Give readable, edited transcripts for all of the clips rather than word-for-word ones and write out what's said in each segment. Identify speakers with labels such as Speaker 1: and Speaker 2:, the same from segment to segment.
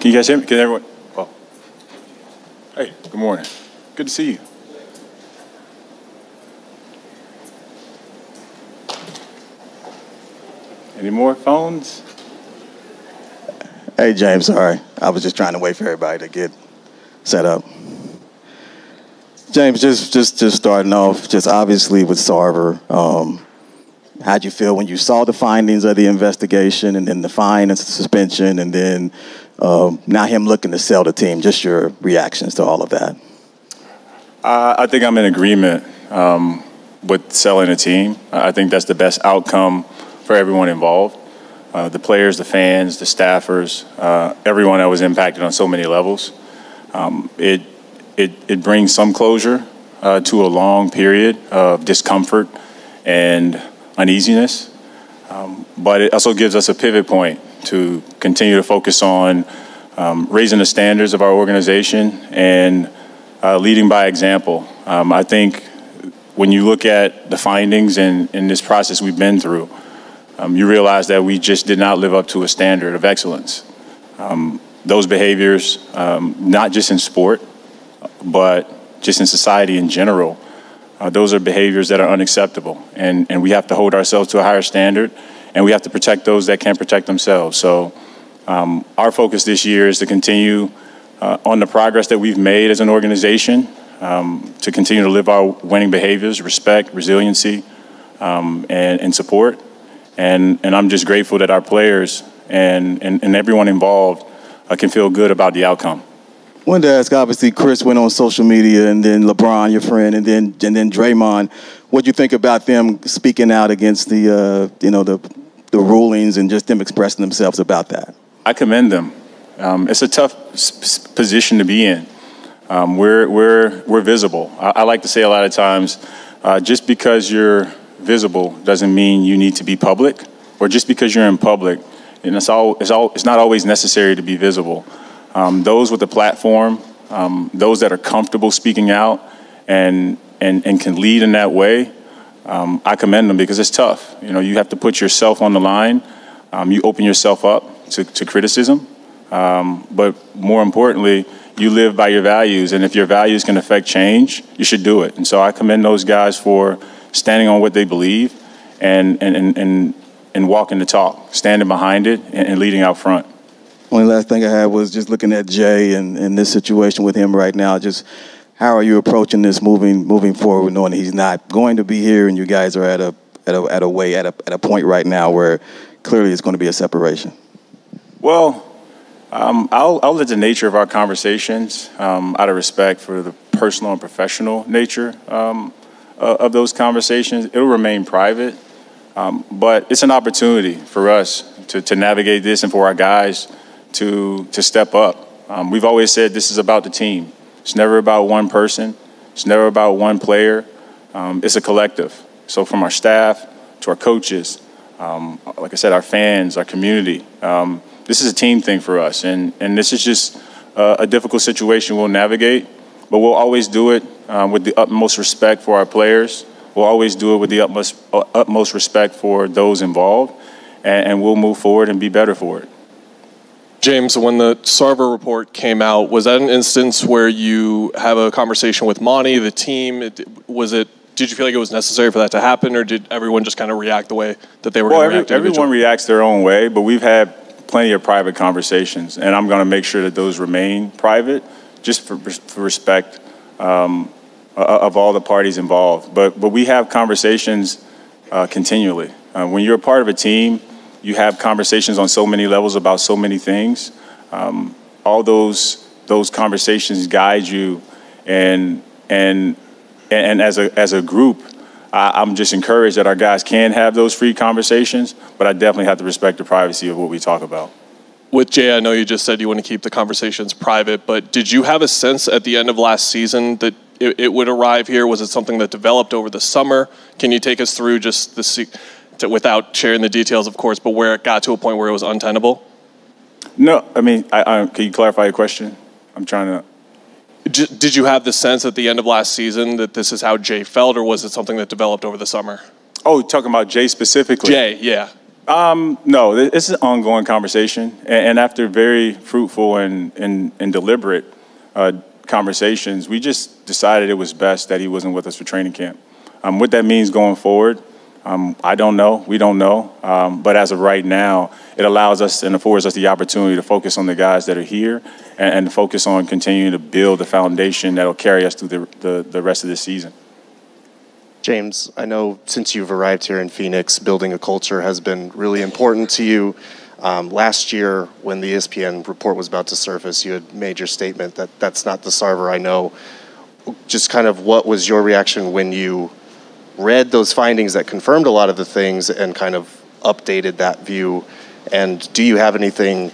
Speaker 1: Can you guys hear me? Can everyone? Oh. Hey, good morning. Good to see you. Any more phones?
Speaker 2: Hey, James, sorry. I was just trying to wait for everybody to get set up. James, just starting off, just obviously with Sarver, how'd you feel when you saw the findings of the investigation and then the fine and suspension and then now him looking to sell the team? Just your reactions to all of that.
Speaker 1: I think I'm in agreement with selling a team. I think that's the best outcome for everyone involved. The players, the fans, the staffers, everyone that was impacted on so many levels. It brings some closure to a long period of discomfort and uneasiness. But it also gives us a pivot point to continue to focus on raising the standards of our organization and leading by example. I think when you look at the findings in this process we've been through, you realize that we just did not live up to a standard of excellence. Those behaviors, not just in sport, but just in society in general, those are behaviors that are unacceptable. And we have to hold ourselves to a higher standard, and we have to protect those that can't protect themselves. So our focus this year is to continue on the progress that we've made as an organization, to continue to live our winning behaviors, respect, resiliency, and support. And I'm just grateful that our players and everyone involved can feel good about the outcome.
Speaker 2: I wanted to ask, obviously, Chris went on social media, and then LeBron, your friend, and then Draymond. What do you think about them speaking out against the rulings and just them expressing themselves about that?
Speaker 1: I commend them. It's a tough position to be in. We're visible. I like to say a lot of times, just because you're visible doesn't mean you need to be public, or just because you're in public, and it's not always necessary to be visible. Those with a platform, those that are comfortable speaking out and can lead in that way, I commend them, because it's tough. You have to put yourself on the line. You open yourself up to criticism, but more importantly, you live by your values, and if your values can affect change, you should do it. And so I commend those guys for standing on what they believe and walking the talk, standing behind it and leading out front.
Speaker 2: Only last thing I had was just looking at Jay and this situation with him right now. Just how are you approaching this moving forward, knowing he's not going to be here, and you guys are at a point right now where clearly it's going to be a separation?
Speaker 1: Well, I'll let the nature of our conversations, out of respect for the personal and professional nature of those conversations, it'll remain private. But it's an opportunity for us to navigate this and for our guys to step up. We've always said this is about the team. It's never about one person. It's never about one player. It's a collective. So from our staff to our coaches, like I said, our fans, our community, this is a team thing for us. And this is just a difficult situation we'll navigate, but we'll always do it with the utmost respect for our players. We'll always do it with the utmost respect for those involved, and we'll move forward and be better for it.
Speaker 3: James, when the Sarver report came out, was that an instance where you have a conversation with Monty, the team? Did you feel like it was necessary for that to happen, or did everyone just kind of react the way that they were going to react?
Speaker 1: Everyone reacts their own way, but we've had plenty of private conversations, and I'm going to make sure that those remain private, just for respect of all the parties involved. But we have conversations continually. When you're a part of a team, you have conversations on so many levels about so many things. All those conversations guide you, and as a group, I'm just encouraged that our guys can have those free conversations, but I definitely have to respect the privacy of what we talk about.
Speaker 3: With Jay, I know you just said you want to keep the conversations private, but did you have a sense at the end of last season that it would arrive here? Was it something that developed over the summer? Can you take us through just without sharing the details, of course, but where it got to a point where it was untenable?
Speaker 1: No, I mean, can you clarify your question? I'm trying to...
Speaker 3: Did you have the sense at the end of last season that this is how Jay felt, or was it something that developed over the summer?
Speaker 1: Oh, talking about Jay specifically?
Speaker 3: Jay, yeah.
Speaker 1: No, this is an ongoing conversation, and after very fruitful and deliberate conversations, we just decided it was best that he wasn't with us for training camp. What that means going forward, I don't know. We don't know. But as of right now, it allows us and affords us the opportunity to focus on the guys that are here and focus on continuing to build the foundation that will carry us through the rest of this season.
Speaker 4: James, I know since you've arrived here in Phoenix, building a culture has been really important to you. Last year, when the ESPN report was about to surface, you had made your statement that that's not the Sarver I know. Just kind of what was your reaction when you read those findings that confirmed a lot of the things and kind of updated that view? And do you have anything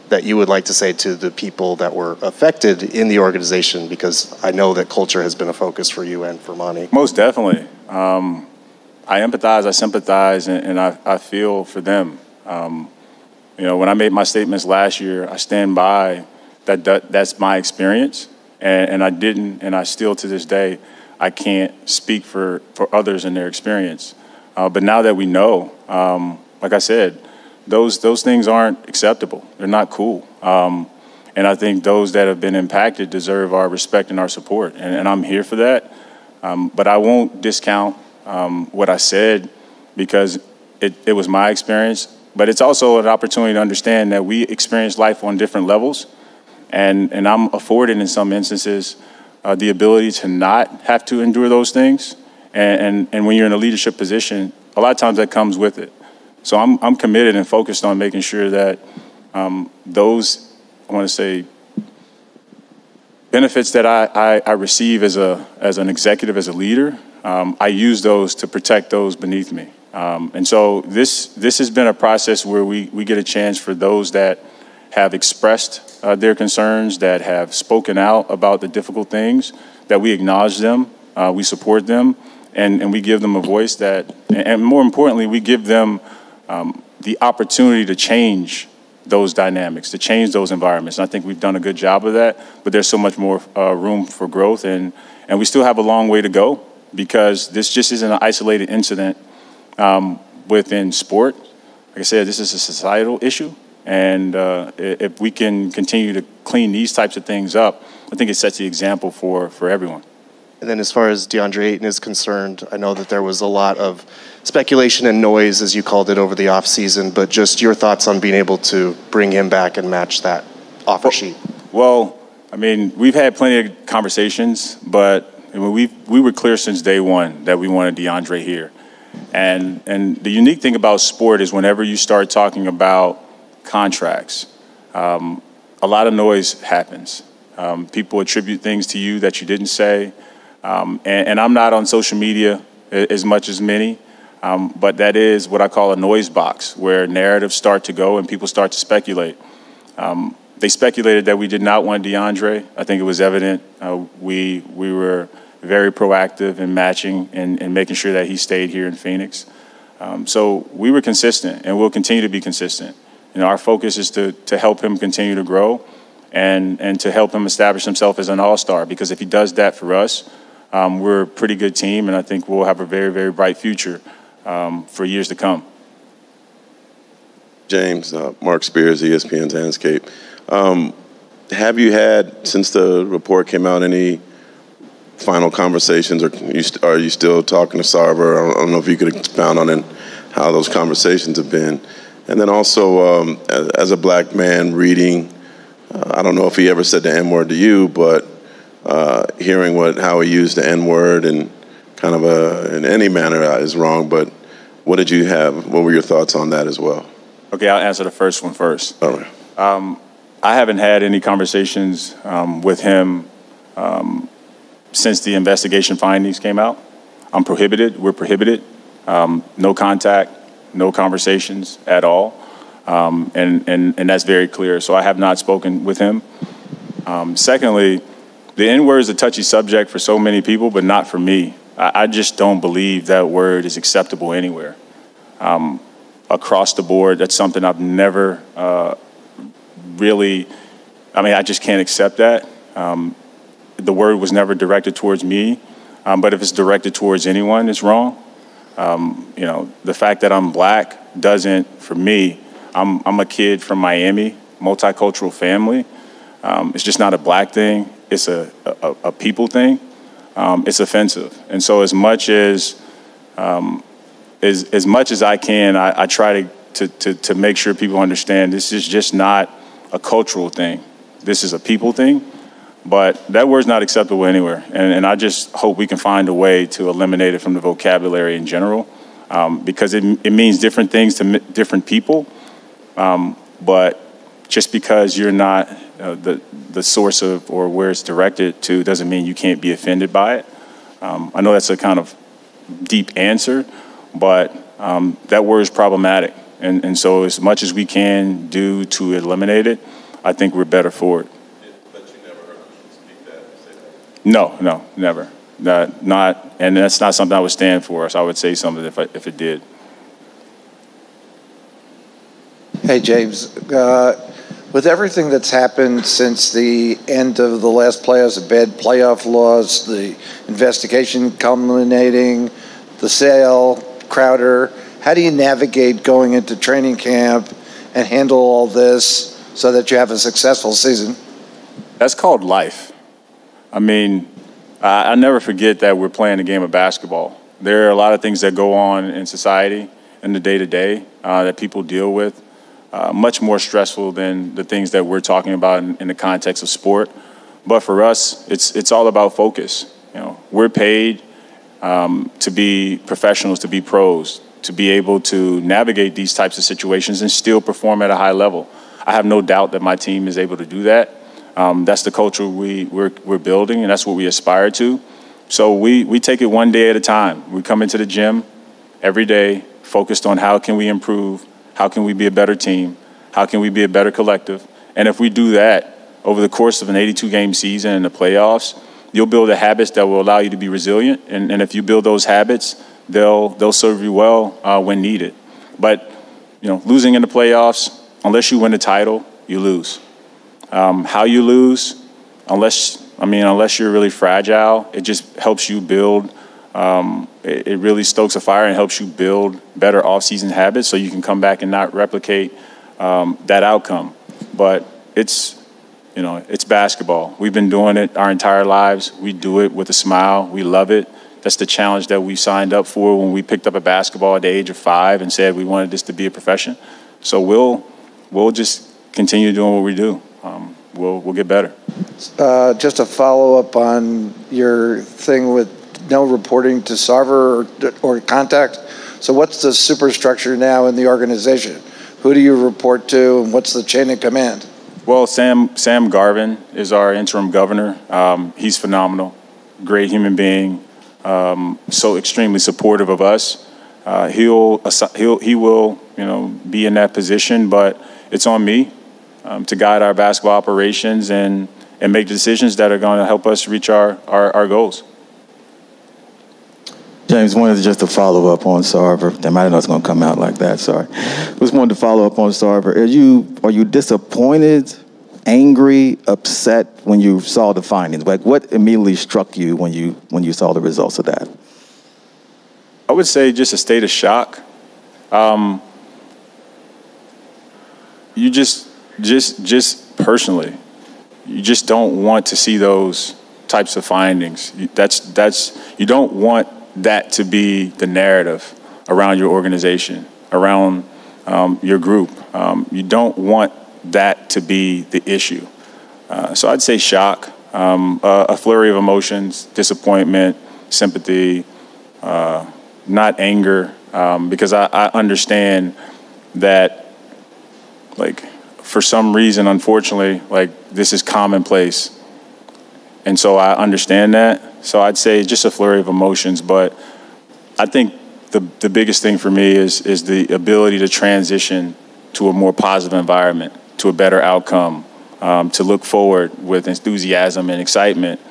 Speaker 4: that you would like to say to the people that were affected in the organization? Because I know that culture has been a focus for you and for Monty.
Speaker 1: Most definitely. I empathize, I sympathize, and I feel for them. When I made my statements last year, I stand by that's my experience, and I didn't, and I still to this day, I can't speak for others and their experience. But now that we know, like I said, those things aren't acceptable. They're not cool. And I think those that have been impacted deserve our respect and our support. And I'm here for that. But I won't discount what I said because it was my experience. But it's also an opportunity to understand that we experience life on different levels. And I'm afforded in some instances the ability to not have to endure those things. And when you're in a leadership position, a lot of times that comes with it. So I'm committed and focused on making sure that those, I want to say, benefits that I receive as an executive, as a leader, I use those to protect those beneath me. And so this has been a process where we get a chance for those that have expressed their concerns, that have spoken out about the difficult things, that we acknowledge them, we support them, and we give them a voice and more importantly, we give them the opportunity to change those dynamics, to change those environments. And I think we've done a good job of that, but there's so much more room for growth, and we still have a long way to go because this just isn't an isolated incident within sport. Like I said, this is a societal issue, and if we can continue to clean these types of things up, I think it sets the example for everyone.
Speaker 4: And then as far as DeAndre Ayton is concerned, I know that there was a lot of speculation and noise, as you called it, over the offseason, but just your thoughts on being able to bring him back and match that offer sheet.
Speaker 1: Well, I mean, we've had plenty of conversations, but we were clear since day one that we wanted DeAndre here. And the unique thing about sport is whenever you start talking about contracts, a lot of noise happens. People attribute things to you that you didn't say. And I'm not on social media as much as many, but that is what I call a noise box, where narratives start to go and people start to speculate. They speculated that we did not want DeAndre. I think it was evident. We were very proactive in matching and making sure that he stayed here in Phoenix. So we were consistent, and we'll continue to be consistent. Our focus is to help him continue to grow and to help him establish himself as an all-star, because if he does that for us, we're a pretty good team, and I think we'll have a very, very bright future for years to come.
Speaker 5: James, Mark Spears, ESPN's Landscape. Have you had, since the report came out, any final conversations, or are you still talking to Sarver? I don't know if you could expound on how those conversations have been. And then also, as a black man reading, I don't know if he ever said the N-word to you, but hearing how he used the N-word and kind of in any manner is wrong, but what did you have? What were your thoughts on that as well?
Speaker 1: Okay, I'll answer the first one first.
Speaker 5: All right.
Speaker 1: I haven't had any conversations with him since the investigation findings came out. I'm prohibited. We're prohibited. No contact, no conversations at all. And that's very clear. So I have not spoken with him. Secondly, the N-word is a touchy subject for so many people, but not for me. I just don't believe that word is acceptable anywhere. Across the board, that's something I've never really, I just can't accept that. The word was never directed towards me, but if it's directed towards anyone, it's wrong. The fact that I'm black doesn't, for me, I'm a kid from Miami, multicultural family. It's just not a black thing. It's a people thing. It's offensive. And so as much as I can, I try to make sure people understand this is just not a cultural thing. This is a people thing. But that word's not acceptable anywhere. And I just hope we can find a way to eliminate it from the vocabulary in general, because it means different things to different people. But just because you're not the source of or where it's directed to doesn't mean you can't be offended by it. I know that's a kind of deep answer, but that word is problematic. And so as much as we can do to eliminate it, I think we're better for it.
Speaker 5: But you never heard him speak that, say that?
Speaker 1: No, never. Not, and that's not something I would stand for. So I would say something if it did.
Speaker 6: Hey, James. With everything that's happened since the end of the last playoffs, the bad playoff loss, the investigation culminating, the sale, Crowder, how do you navigate going into training camp and handle all this so that you have a successful season?
Speaker 1: That's called life. I mean, I never forget that we're playing a game of basketball. There are a lot of things that go on in society in the day-to-day that people deal with, much more stressful than the things that we're talking about in the context of sport. But for us, it's all about focus. We're paid to be professionals, to be pros, to be able to navigate these types of situations and still perform at a high level. I have no doubt that my team is able to do that. That's the culture we're building, and that's what we aspire to. So we take it one day at a time. We come into the gym every day focused on how can we improve, how can we be a better team, how can we be a better collective. And if we do that over the course of an 82-game season in the playoffs, you'll build the habits that will allow you to be resilient. And if you build those habits, they'll serve you well when needed. But losing in the playoffs, unless you win the title, you lose. How you lose, unless you're really fragile, it just helps you build. It really stokes a fire and helps you build better off-season habits so you can come back and not replicate that outcome. But it's basketball. We've been doing it our entire lives. We do it with a smile. We love it. That's the challenge that we signed up for when we picked up a basketball at the age of 5 and said we wanted this to be a profession. So we'll just continue doing what we do. We'll get better.
Speaker 6: Just a follow-up on your thing with no reporting to Sarver or contact. So what's the superstructure now in the organization? Who do you report to, and what's the chain of command?
Speaker 1: Well, Sam Garvin is our interim governor. He's phenomenal, great human being, so extremely supportive of us. He will be in that position, but it's on me to guide our basketball operations and make decisions that are going to help us reach our goals.
Speaker 2: James, wanted just to follow up on Sarver. Damn, I didn't know it's going to come out like that. Sorry. Just wanted to follow up on Sarver. Are you disappointed, angry, upset when you saw the findings? Like, what immediately struck you when you saw the results of that?
Speaker 1: I would say just a state of shock. You just personally, you just don't want to see those types of findings. You don't want that to be the narrative around your organization, around your group. You don't want that to be the issue. So I'd say shock, a flurry of emotions, disappointment, sympathy, not anger, because I understand that, like, for some reason, unfortunately, like, this is commonplace. And so I understand that. So I'd say just a flurry of emotions. But I think the biggest thing for me is the ability to transition to a more positive environment, to a better outcome, to look forward with enthusiasm and excitement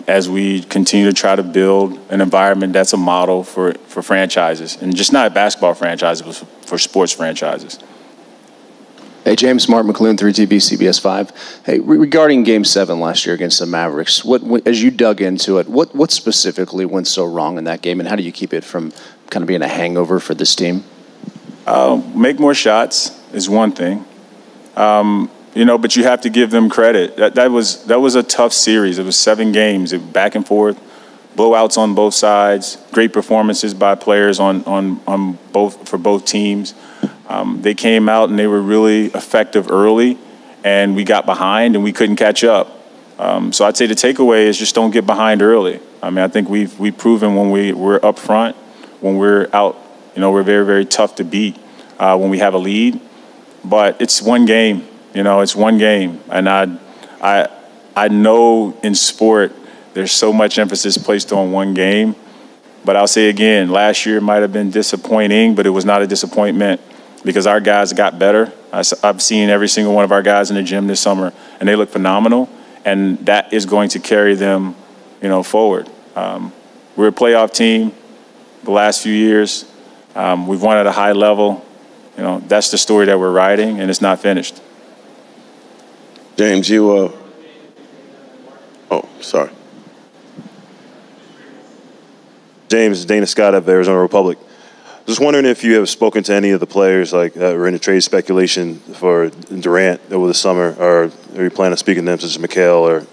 Speaker 1: as we continue to try to build an environment that's a model for franchises, and just not basketball franchises, but for sports franchises.
Speaker 7: Hey, James, Mark McLuhan, 3TV, CBS 5. Hey, regarding Game 7 last year against the Mavericks, as you dug into it, what specifically went so wrong in that game, and how do you keep it from kind of being a hangover for this team?
Speaker 1: Make more shots is one thing. But you have to give them credit. That was a tough series. It was 7 games, back and forth, blowouts on both sides, great performances by players on both teams. They came out and they were really effective early, and we got behind and we couldn't catch up. So I'd say the takeaway is just don't get behind early. I mean, I think we've proven when we're up front, when we're out, we're very, very tough to beat when we have a lead. But it's one game. It's one game. And I know in sport there's so much emphasis placed on one game. But I'll say again, last year might have been disappointing, but it was not a disappointment because our guys got better. I've seen every single one of our guys in the gym this summer, and they look phenomenal. And that is going to carry them, forward. We're a playoff team the last few years. We've won at a high level. That's the story that we're writing, and it's not finished.
Speaker 5: James, sorry.
Speaker 8: James, Dana Scott of Arizona Republic. Just wondering if you have spoken to any of the players that were in the trade speculation for Durant over the summer, or are you planning on speaking to them, such as Mikal or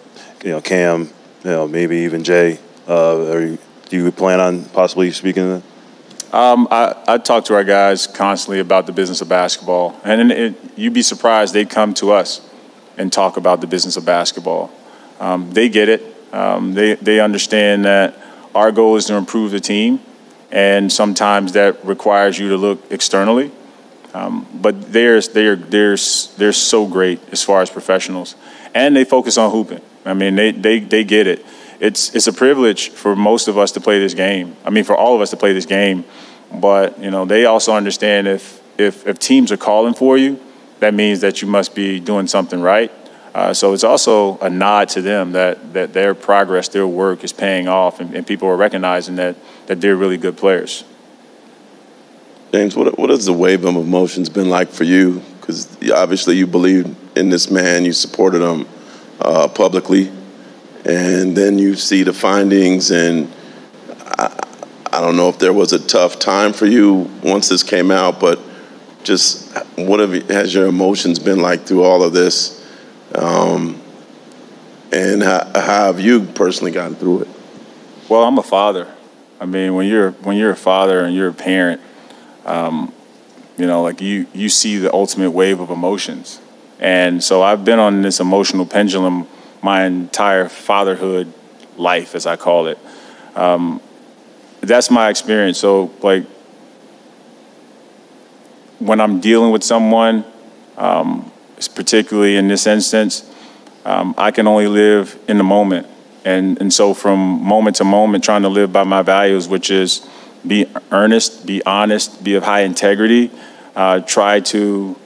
Speaker 8: Cam, maybe even Jay? Do you plan on possibly speaking to them?
Speaker 1: I talk to our guys constantly about the business of basketball, and you'd be surprised they'd come to us and talk about the business of basketball. They get it. They understand that our goal is to improve the team, and sometimes that requires you to look externally. But they're so great as far as professionals, and they focus on hooping. I mean, they get it. It's a privilege for most of us to play this game. I mean, for all of us to play this game. But they also understand if teams are calling for you, that means that you must be doing something right. So it's also a nod to them that their progress, their work is paying off, and people are recognizing that they're really good players.
Speaker 5: James, what has the wave of emotions been like for you? Because obviously you believed in this man, you supported him publicly, and then you see the findings, and I don't know if there was a tough time for you once this came out, but just has your emotions been like through all of this? And how have you personally gotten through it?
Speaker 1: Well, I'm a father. I mean, when you're a father and you're a parent, you see the ultimate wave of emotions. And so I've been on this emotional pendulum my entire fatherhood life, as I call it. That's my experience. So, when I'm dealing with someone, particularly in this instance, I can only live in the moment. And so from moment to moment, trying to live by my values, which is be earnest, be honest, be of high integrity, try to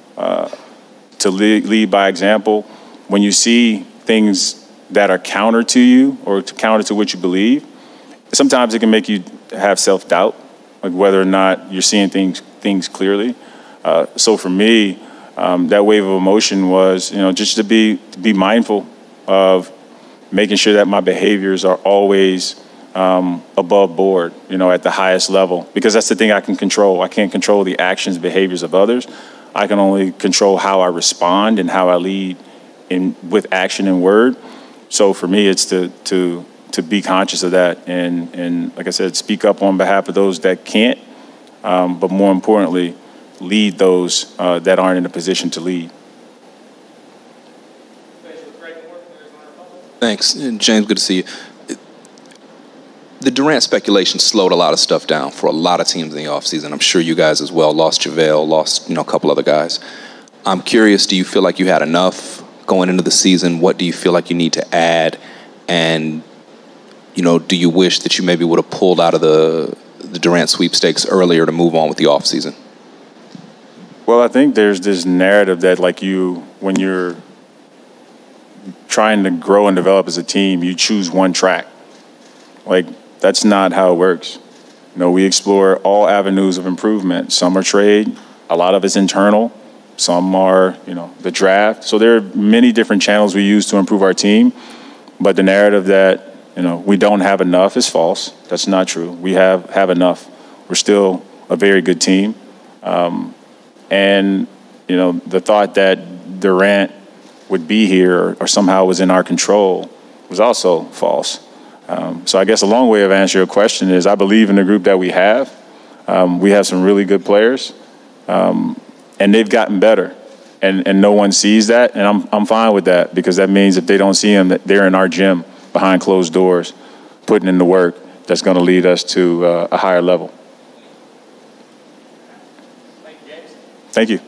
Speaker 1: lead by example. When you see things that are counter to you or counter to what you believe, sometimes it can make you have self-doubt, like whether or not you're seeing things clearly. So for me, that wave of emotion was, just to be mindful of making sure that my behaviors are always above board, at the highest level, because that's the thing I can control. I can't control the actions, behaviors of others. I can only control how I respond and how I lead with action and word. So for me, it's to be conscious of that and like I said, speak up on behalf of those that can't, but more importantly, lead those that aren't in a position to lead.
Speaker 9: Thanks. James, good to see you. The Durant speculation slowed a lot of stuff down for a lot of teams in the offseason. I'm sure you guys as well lost JaVale, lost a couple other guys. I'm curious, do you feel like you had enough going into the season? What do you feel like you need to add? And, do you wish that you maybe would have pulled out of the Durant sweepstakes earlier to move on with the offseason?
Speaker 1: Well, I think there's this narrative that when you're trying to grow and develop as a team, you choose one track. That's not how it works. We explore all avenues of improvement. Some are trade, a lot of it's internal, some are, the draft. So there are many different channels we use to improve our team, but the narrative that, we don't have enough is false. That's not true. We have enough. We're still a very good team. And, you know, the thought that Durant would be here or somehow was in our control was also false. So I guess a long way of answering your question is I believe in the group that we have. We have some really good players, and they've gotten better. And no one sees that, and I'm fine with that, because that means if they don't see them, that they're in our gym behind closed doors, putting in the work that's going to lead us to a higher level. Thank you.